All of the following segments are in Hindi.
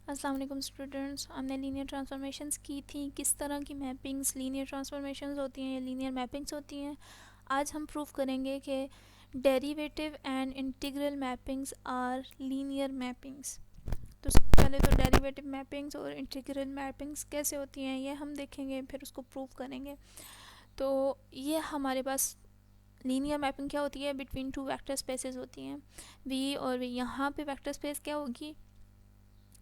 अस्सलाम वालेकुम स्टूडेंट्स। हमने लीनियर ट्रांसफॉर्मेशंस की थी, किस तरह की मैपिंग्स लीनियर ट्रांसफॉर्मेशंस होती हैं या लीनियर मैपिंग्स होती हैं। आज हम प्रूव करेंगे कि derivative and integral mappings are linear mappings. तो सबसे पहले तो डेरिवेटिव मैपिंग्स और इंटीग्रल मैपिंग्स कैसे होती हैं ये हम देखेंगे, फिर उसको प्रूव करेंगे। तो ये हमारे पास लीनियर मैपिंग क्या होती है, बिटवीन टू वेक्टर स्पेसेस होती हैं, वी और वी। यहाँ पे वेक्टर स्पेस क्या होगी,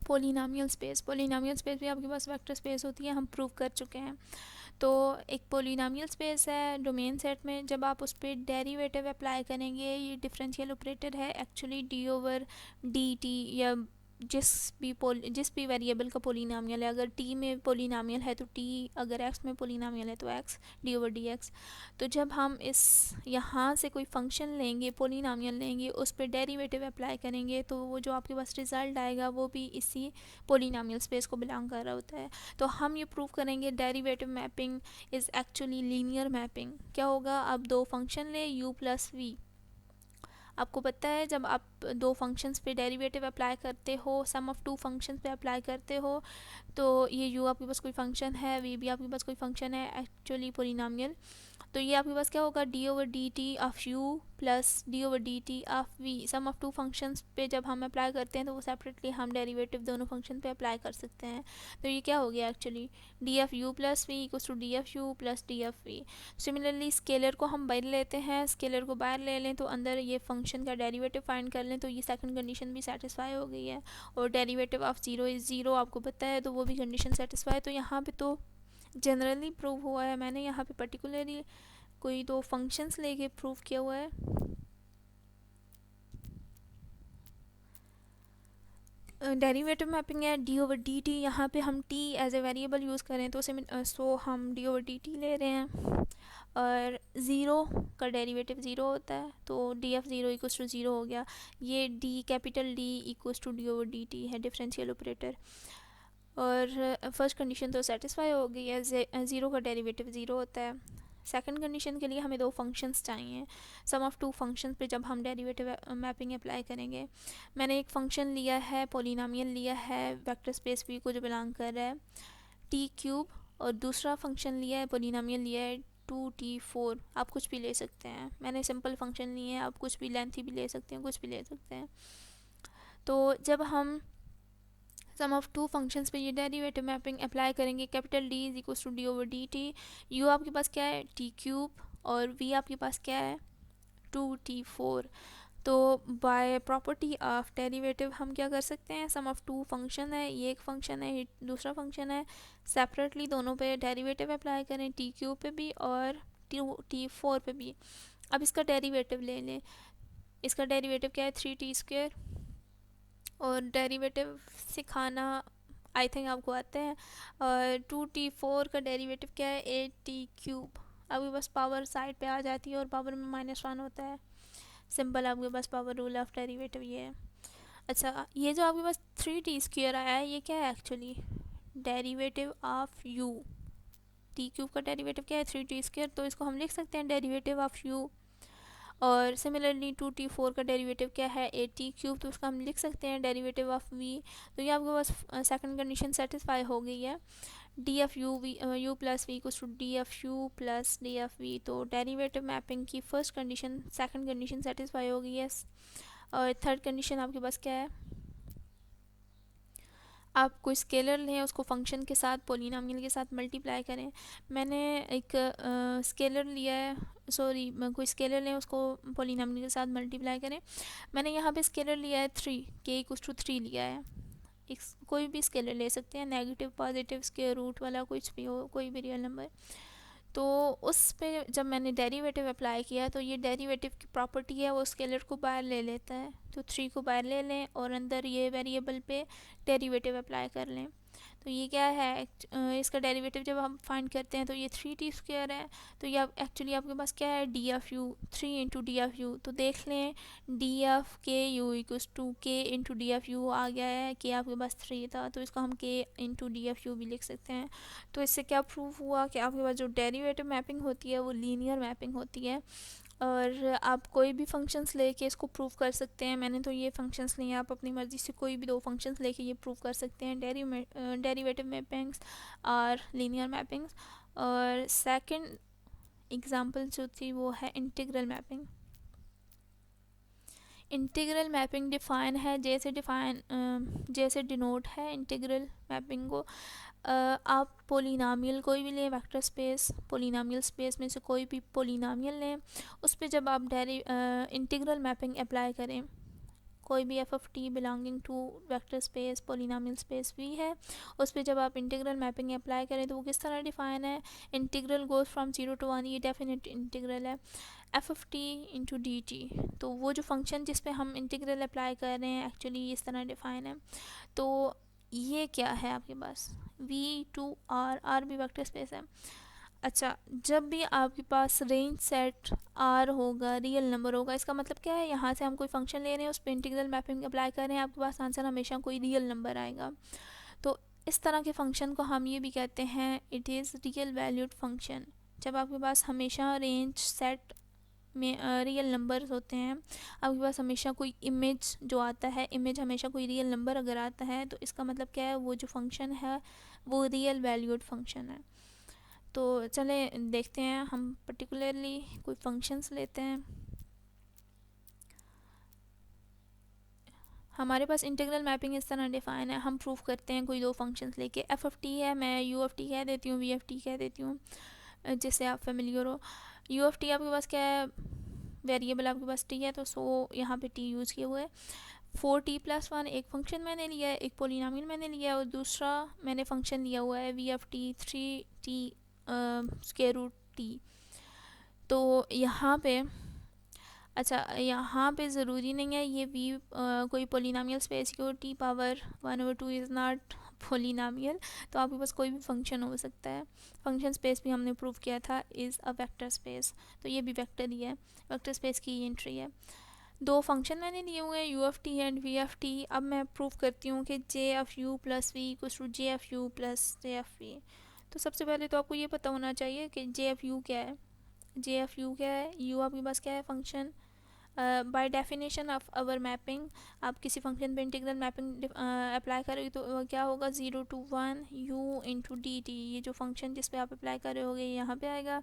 पोलिनोमियल स्पेस। पोलिनोमियल स्पेस भी आपके पास वेक्टर स्पेस होती है, हम प्रूव कर चुके हैं। तो एक पोलिनोमियल स्पेस है डोमेन सेट में, जब आप उस पर डेरिवेटिव अप्लाई करेंगे, ये डिफरेंशियल ऑपरेटर है actually D over d T, या जिस भी वेरिएबल का पोलिनोमियल है। अगर टी में पोलिनोमियल है तो टी, अगर एक्स में पोलिनोमियल है तो x, D over D x. तो जब हम इस यहाँ से कोई फंक्शन लेंगे, पोलिनोमियल लेंगे, उस पर डेरिवेटिव अप्लाई करेंगे, तो वो जो आपके पास रिज़ल्ट आएगा वो भी इसी पोलिनोमियल स्पेस को बिलोंग कर रहा होता है। तो हम ये प्रूव करेंगे derivative mapping is actually linear mapping. क्या होगा, आप दो फंक्शन ले u प्लस वी। आपको पता है जब आप दो फंक्शंस पे डेरिवेटिव अप्लाई करते हो, सम ऑफ टू फंक्शंस पे अप्लाई करते हो, तो ये u आपके पास कोई फंक्शन है, v भी आपके पास कोई फंक्शन है, एक्चुअली पोलिनोमियल। तो ये आपके पास क्या होगा, d over d t of u plus d over d t of v. Sum of two functions पे जब हम अप्लाई करते हैं तो वो सेपरेटली हम डेरिवेटिव दोनों फंक्शन पे अप्लाई कर सकते हैं। तो ये क्या हो गया actually, d f u plus v equals to d f u plus d f v. Similarly scalar को हम बाहर लेते हैं, स्केलर को बाहर ले लें तो अंदर ये फंक्शन का डेरिवेटिव फाइंड कर लें, तो ये सेकंड कंडीशन भी सेटिस्फाई हो गई है। और derivative of zero is zero आपको पता है, तो वो भी कंडीशन सेटिस्फाई। तो यहाँ पे तो जनरली प्रूव हुआ है, मैंने यहाँ पे पर्टिकुलरली कोई दो फंक्शंस लेके प्रूव किया हुआ है। डेरिवेटिव मैपिंग है डी ओवर डी टी। यहाँ पे हम t as a variable use करें तो सो हम डी ओवर डी टी ले रहे हैं, और ज़ीरो का डेरिवेटिव ज़ीरो होता है, तो d f zero equals to zero हो गया। ये d capital D equals to d over d t है डिफरेंशियल ऑपरेटर। और फर्स्ट कंडीशन तो सेटिस्फाई हो गई है, ज़ीरो का डेरिवेटिव ज़ीरो होता है। सेकंड कंडीशन के लिए हमें दो फंक्शंस चाहिए, सम ऑफ टू फंक्शंस पे जब हम डेरिवेटिव मैपिंग अप्लाई करेंगे। मैंने एक फंक्शन लिया है, पोलिनोमियल लिया है, वेक्टर स्पेस वी को जो बिलोंग कर रहा है, टी क्यूब, और दूसरा फंक्शन लिया है, पोलिनोमियल लिया है 2t4। आप कुछ भी ले सकते हैं, मैंने सिंपल फंक्शन लिए हैं, आप कुछ भी लेंथी भी ले सकते हैं, कुछ भी ले सकते हैं। तो जब हम सम ऑफ टू फंक्शंस पे ये डेरिवेटिव मैपिंग अप्लाई करेंगे, capital D is equals to d over d t. U आपके पास क्या है, टी क्यूब, और वी आपके पास क्या है, 2t4। तो बाय प्रॉपर्टी ऑफ डेरिवेटिव हम क्या कर सकते हैं, सम ऑफ टू फंक्शन है, ये एक फंक्शन है, ये दूसरा फंक्शन है, सेपरेटली दोनों पे डेरिवेटिव अप्लाई करें, टी क्यूब पे भी और टी4 पे भी। अब इसका डेरिवेटिव ले लें, इसका डेरिवेटिव क्या है, 3t²। और डेरिवेटिव सिखाना आई थिंक आपको आता है। और 2t4 का डेरिवेटिव क्या है, 8t³ आपके पास पावर साइड पे आ जाती है और पावर में -1 होता है। सिंपल आपके पास पावर रूल ऑफ डेरिवेटिव ये है। अच्छा, ये जो आपके पास 3t² आया है, ये क्या है actually, derivative of u। t³ का डेरिवेटिव क्या है, 3t², तो इसको हम लिख सकते हैं डेरिवेटिव ऑफ u। और सिमिलरली 2t4 का डेरिवेटिव क्या है, 8t³, तो उसका हम लिख सकते हैं डेरिवेटिव ऑफ v। तो ये आपके पास सेकंड कंडीशन सेटिस्फाई हो गई है, d f u v u plus v equals to d f u plus d f v. तो डेरिवेटिव मैपिंग की first condition second condition satisfy हो गई है। और थर्ड कंडीशन आपके पास क्या है, आप कोई स्केलर लें, उसको फंक्शन के साथ, पोलिनोमियल के साथ मल्टीप्लाई करें। मैंने एक स्केलर लिया है, सॉरी, कोई स्केलर लें, उसको पोलिनोमियल के साथ मल्टीप्लाई करें। मैंने यहाँ पे स्केलर लिया है 3, के इक्वल्स टू 3 लिया है। एक कोई भी स्केलर ले सकते हैं, नेगेटिव पॉजिटिव स्क्वायर रूट वाला कुछ भी हो, कोई भी रियल नंबर। तो उस पे जब मैंने डेरिवेटिव अप्लाई किया, तो ये डेरिवेटिव की प्रॉपर्टी है, वो स्केलर को बाहर ले लेता है, तो 3 को बाहर ले लें और अंदर ये वेरिएबल पे डेरिवेटिव अप्लाई कर लें। तो ये क्या है, इसका डेरिवेटिव जब हम फाइंड करते हैं तो ये 3t² है। तो ये एक्चुअली आपके पास क्या है, d f you, 3 into D f you. तो देख लें, डी एफ के यू इक्वल्स टू के इंटू डी एफ यू आ गया है, के आपके पास 3 था, तो इसको हम के इंटू डी एफ यू भी लिख सकते हैं। तो इससे क्या प्रूफ हुआ कि आपके पास जो डेरिवेटिव मैपिंग होती है वो लीनियर मैपिंग होती है। और आप कोई भी फंक्शंस लेके इसको प्रूव कर सकते हैं। मैंने तो ये फंक्शंस लिए, आप अपनी मर्ज़ी से कोई भी दो फंक्शंस लेके ये प्रूव कर सकते हैं। डेरिवेटिव मैपिंग्स और लीनियर मैपिंग्स। और सेकंड एग्जांपल जो थी वो है integral mapping. Integral mapping define है, जैसे डिनोट है इंटीग्रल मैपिंग को। आप पोलिनोमियल कोई भी लें, वेक्टर स्पेस, पोलिनोमियल स्पेस में से कोई भी पोलिनोमियल लें, उस पर जब आप इंटीग्रल मैपिंग अप्लाई करें, कोई भी f of t belonging to vector space polynomial space भी है, उस पर जब आप इंटीग्रल मैपिंग अप्लाई करें तो वो किस तरह डिफ़ाइन है। इंटीग्रल गोज़ फ्रॉम 0 to 1, ये डेफिनेट इंटीग्रल है। F of T into D T, तो वो जो फंक्शन जिस पे हम इंटीग्रल अप्लाई कर रहे हैं एक्चुअली इस तरह डिफ़ाइन है। तो ये क्या है आपके पास, वी टू आर, आर भी वेक्टर स्पेस है। अच्छा, जब भी आपके पास रेंज सेट आर होगा, रियल नंबर होगा, इसका मतलब क्या है, यहाँ से हम कोई फंक्शन ले रहे हैं, उस पर इंटीग्रल मैपिंग अप्लाई कर रहे हैं, आपके पास आंसर हमेशा कोई रियल नंबर आएगा। तो इस तरह के फंक्शन को हम ये भी कहते हैं it is real valued function. जब आपके पास हमेशा रेंज सेट में रियल नंबर्स होते हैं, आपके पास हमेशा कोई इमेज जो आता है, इमेज हमेशा कोई रियल नंबर अगर आता है, तो इसका मतलब क्या है, वो जो फंक्शन है वो रियल वैल्यूड फंक्शन है। तो चले देखते हैं, हम पर्टिकुलरली कोई फंक्शंस लेते हैं। हमारे पास इंटीग्रल मैपिंग इस तरह डिफ़ाइन है, हम प्रूफ करते हैं कोई दो फंक्शंस लेके। एफ ऑफ टी है, मैं यू ऑफ टी कह देती हूँ, वी ऑफ टी कह देती हूँ, जिससे आप फेमिलियर हो। यू ऑफ टी आपके पास क्या है, वेरिएबल आपके पास टी है, तो सो यहाँ पे टी यूज़ किए हुए है। 4t+1 एक फंक्शन मैंने लिया है, एक पोलिनोमियल मैंने लिया है, और दूसरा मैंने फंक्शन लिया हुआ है v of t 3t square root t. तो यहाँ पे अच्छा, यहाँ पे ज़रूरी नहीं है ये वी कोई पोलिनोमियल स्पेस की हो, T power 1/2 is not polynomial, तो आपके पास कोई भी फंक्शन हो सकता है। फंक्शन स्पेस भी हमने प्रूव किया था इज़ अ वेक्टर स्पेस, तो ये भी वेक्टर ही है, वेक्टर स्पेस की एंट्री है। दो फंक्शन मैंने लिए हुए हैं, u f t and v f t. अब मैं प्रूव करती हूँ कि J f u plus v equals to J f u plus J f v. तो सबसे पहले तो आपको ये पता होना चाहिए कि जे एफ यू क्या है। जे एफ यू क्या है, यू आपके पास क्या है, function. By definition of our mapping, आप किसी फंक्शन पे इंटीग्रल मैपिंग अप्लाई करोगे तो क्या होगा, 0 to 1 u into D T, ये जो फंक्शन जिस पे आप अप्लाई कर रहे होगे यहाँ पे आएगा।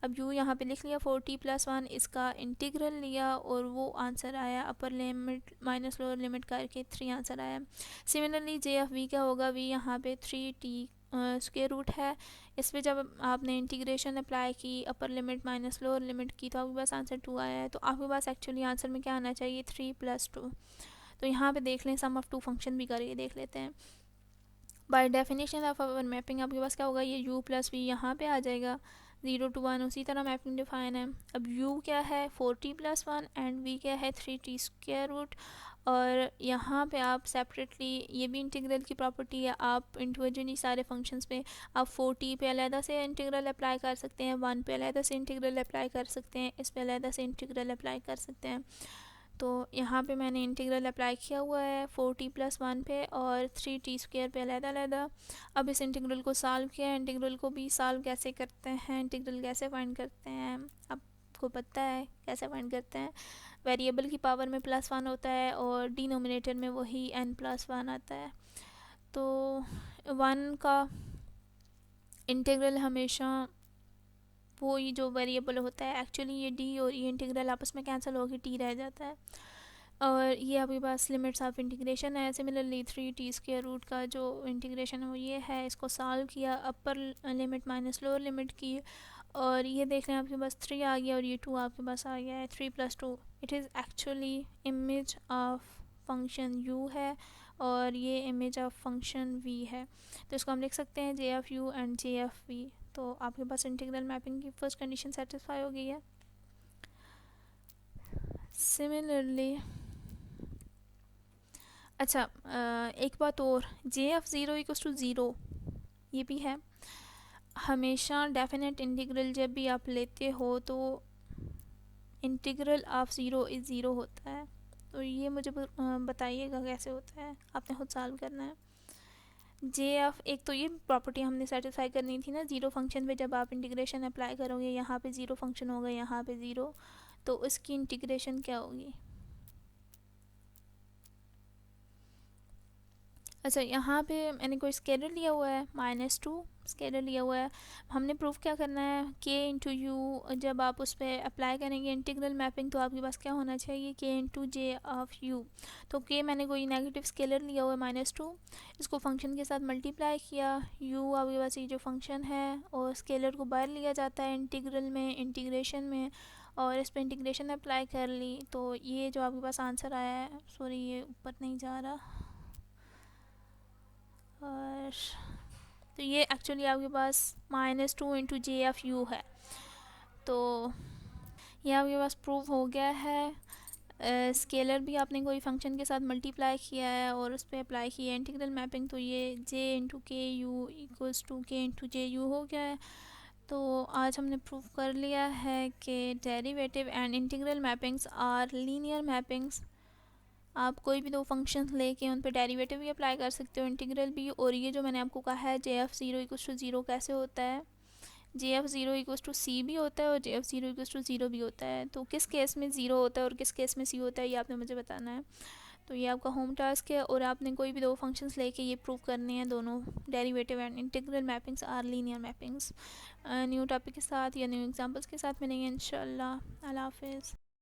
अब u यहाँ पे लिख लिया, 4t+1 इसका इंटीग्रल लिया और वो आंसर आया, upper limit minus lower limit करके 3 आंसर आया। सिमिलरली जे एफ वी क्या होगा, वी यहाँ पे 3t स्क्वायर रूट है, इस पर जब आपने इंटीग्रेशन अप्लाई की, upper limit minus lower limit की, तो आपके पास आंसर 2 आया है। तो आपके पास एक्चुअली आंसर में क्या आना चाहिए, 3+2। तो यहाँ पे देख लें, सम ऑफ टू फंक्शन भी करके देख लेते हैं। Bye definition of our mapping आपके पास क्या होगा, ये u प्लस वी यहाँ पे आ जाएगा, 0 to 1 उसी तरह मैपिंग डिफाइन है। अब u क्या है, 4t+1 एंड v क्या है, 3t स्क्वायर रूट। और यहाँ पे आप सेपरेटली, ये भी इंटीग्रल की प्रॉपर्टी है, आप इंडिविजुअली सारे फंक्शंस पे आप 4t पे अलहदा से इंटीग्रल अप्लाई कर सकते हैं, 1 पे अलहदा से इंटीग्रल अप्लाई कर सकते हैं, इस पे अलहदा से इंटीग्रल अप्लाई कर सकते हैं। तो यहाँ पे मैंने इंटीग्रल अप्लाई किया हुआ है 4t+1 पे और 3t स्क्वायर पे अलहदा अलहदा। अब इस इंटीग्रल को सॉल्व किया है, इंटीग्रल को भी सॉल्व कैसे करते हैं, इंटीग्रल कैसे फाइंड करते हैं, आपको पता है कैसे फाइंड करते हैं। वेरिएबल की पावर में +1 होता है और डिनोमिनेटर में वही n+1 आता है। तो 1 का इंटीग्रल हमेशा वो ही जो वेरिएबल होता है, एक्चुअली ये डी और ये इंटीग्रल आपस में कैंसिल होकर टी रह जाता है, और ये आपके पास लिमिट्स ऑफ इंटीग्रेशन है। सिमिलरली 3t स्क्वायर रूट का जो इंटीग्रेशन है वो ये है, इसको सॉल्व किया, upper limit minus lower limit की, और ये देख लें आपके पास 3 आ गया और ये 2 आपके पास आ गया है, 3+2 it is actually image of function u है और ये इमेज ऑफ फंक्शन v है। तो इसको हम लिख सकते हैं J f u and J f v. तो आपके पास इंटीग्रल मैपिंग की फर्स्ट कंडीशन सेटिस्फाई हो गई है। सिमिलरली अच्छा, एक बात और, जे एफ 0 = 0 ये भी है। हमेशा डेफिनेट इंटीग्रल जब भी आप लेते हो तो इंटीग्रल ऑफ 0 इज़ 0 होता है। तो ये मुझे बताइएगा कैसे होता है, आपने खुद सॉल्व करना है। जे एफ, एक तो ये प्रॉपर्टी हमने सेटिस्फाई करनी थी ना, 0 फंक्शन पे जब आप इंटीग्रेशन अप्लाई करोगे, यहाँ पे 0 फंक्शन होगा, यहाँ पे 0, तो उसकी इंटीग्रेशन क्या होगी। अच्छा, यहाँ पे मैंने कोई स्केलर लिया हुआ है, -2 स्केलर लिया हुआ है। हमने प्रूफ क्या करना है, k इंटू यू। जब आप उस पर अप्लाई करेंगे इंटीग्रल मैपिंग, तो आपके पास क्या होना चाहिए, k into J of you. तो k मैंने कोई नेगेटिव स्केलर लिया हुआ है -2, इसको फंक्शन के साथ मल्टीप्लाई किया। u आपके पास ये जो फंक्शन है, और स्केलर को बाहर लिया जाता है इंटीग्रल में, इंटीग्रेशन में, और इस पर इंटीग्रेशन अप्लाई कर ली। तो ये जो आपके पास आंसर आया है, सॉरी ये ऊपर नहीं जा रहा, और तो ये एक्चुअली आपके पास -2 इंटू जे एफ यू है। तो ये आपके पास प्रूफ हो गया है। स्केलर भी आपने कोई फंक्शन के साथ मल्टीप्लाई किया है और उस पर अप्लाई किया है इंटीग्रल मैपिंग, तो ये जे इंटू के यू इक्वल्स टू के इंटू जे यू हो गया है। तो आज हमने प्रूफ कर लिया है कि derivative and integral mappings are linear mappings. आप कोई भी दो फंक्शंस लेके उन पर डेरिवेटिव भी अप्लाई कर सकते हो, इंटीग्रल भी। और ये जो मैंने आपको कहा है J F zero equals to zero कैसे होता है, J F zero equals to C भी होता है और J F zero equals to zero भी होता है। तो किस केस में ज़ीरो होता है और किस केस में सी होता है, ये आपने मुझे बताना है। तो ये आपका होम टास्क है, और आपने कोई भी दो फंक्शंस लेके ये प्रूव करने हैं, दोनों derivative and integral mappings are linear mappings. New topic के साथ या न्यू एग्जांपल्स के साथ मिलेंगे इंशाल्लाह। अल्लाह हाफिज़।